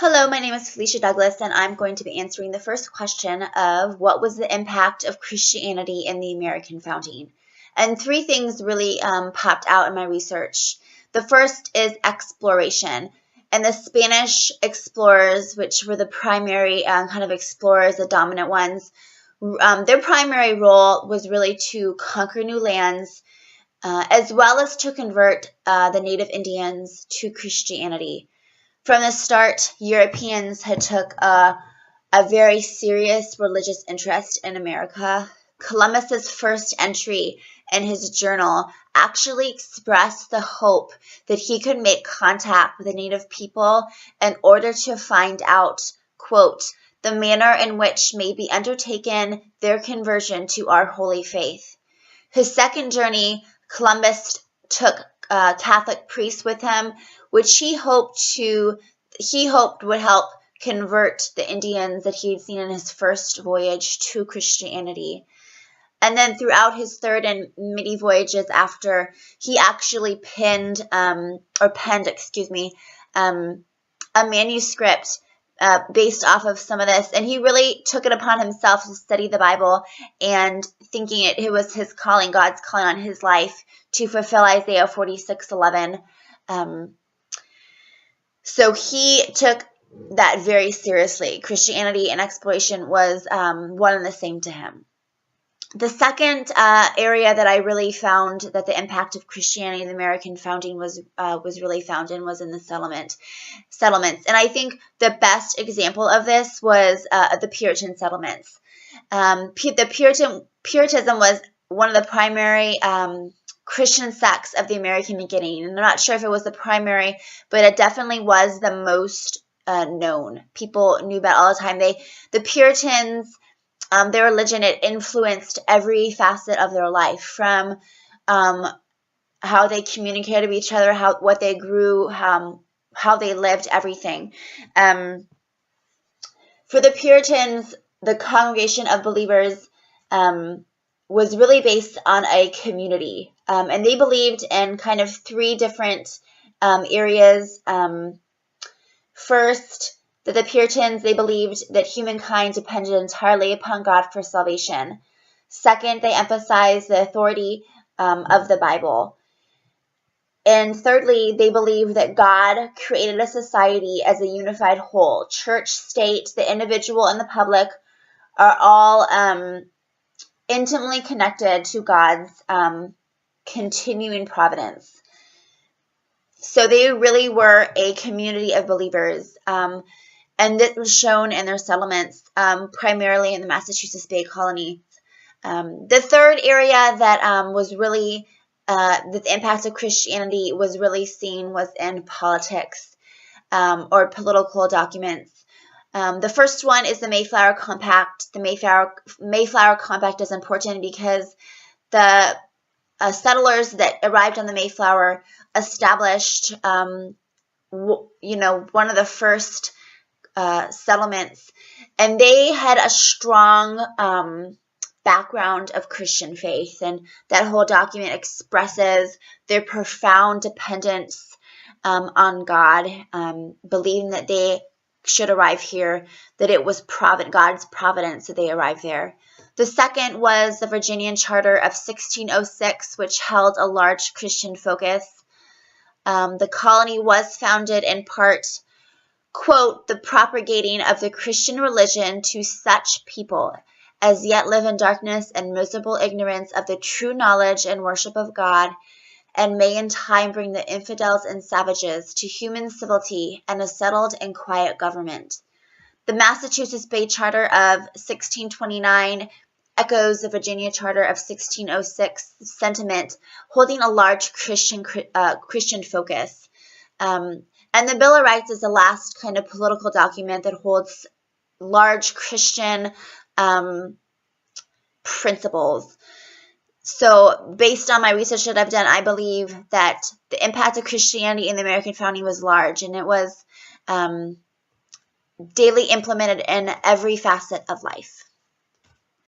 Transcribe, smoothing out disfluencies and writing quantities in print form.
Hello, my name is Felicia Douglas, and I'm going to be answering the first question of what was the impact of Christianity in the American founding? And three things really popped out in my research. The first is exploration. And the Spanish explorers, which were the primary kind of explorers, the dominant ones, their primary role was really to conquer new lands, as well as to convert the native Indians to Christianity. From the start, Europeans had took a very serious religious interest in America. Columbus's first entry in his journal actually expressed the hope that he could make contact with the native people in order to find out, quote, the manner in which may be undertaken their conversion to our holy faith. His second journey, Columbus took Catholic priests with him, which he hoped would help convert the Indians that he had seen in his first voyage to Christianity. And then throughout his third and many voyages after, he actually penned, a manuscript based off of some of this. And he really took it upon himself to study the Bible and thinking it was his calling, God's calling on his life to fulfill Isaiah 46:11. So he took that very seriously. Christianity and exploration was one and the same to him. The second area that I really found that the impact of Christianity in the American founding was really found in was in the settlements. And I think the best example of this was the Puritan settlements. The Puritanism was one of the primary Christian sects of the American beginning. And I'm not sure if it was the primary, but it definitely was the most known. People knew about it all the time. The Puritans, their religion, it influenced every facet of their life, from how they communicated with each other, what they grew, how they lived, everything. For the Puritans, the congregation of believers was really based on a community. And they believed in kind of three different areas. First, that the Puritans, they believed that humankind depended entirely upon God for salvation. Second, they emphasized the authority of the Bible. And thirdly, they believed that God created a society as a unified whole. Church, state, the individual, and the public are all intimately connected to God's continuing providence. So they really were a community of believers, and this was shown in their settlements, primarily in the Massachusetts Bay Colony. The third area that was really the impact of Christianity was really seen was in politics or political documents. The first one is the Mayflower Compact. The Mayflower Compact is important because the settlers that arrived on the Mayflower established, one of the first settlements, and they had a strong background of Christian faith, and that whole document expresses their profound dependence on God, believing that they should arrive here, that it was God's providence that they arrived there. The second was the Virginian Charter of 1606, which held a large Christian focus. The colony was founded in part, quote, the propagating of the Christian religion to such people as yet live in darkness and miserable ignorance of the true knowledge and worship of God, and may in time bring the infidels and savages to human civility and a settled and quiet government. The Massachusetts Bay Charter of 1629 echoes the Virginia Charter of 1606 sentiment, holding a large Christian focus. And the Bill of Rights is the last kind of political document that holds large Christian principles. So based on my research that I've done, I believe that the impact of Christianity in the American founding was large, and it was daily implemented in every facet of life.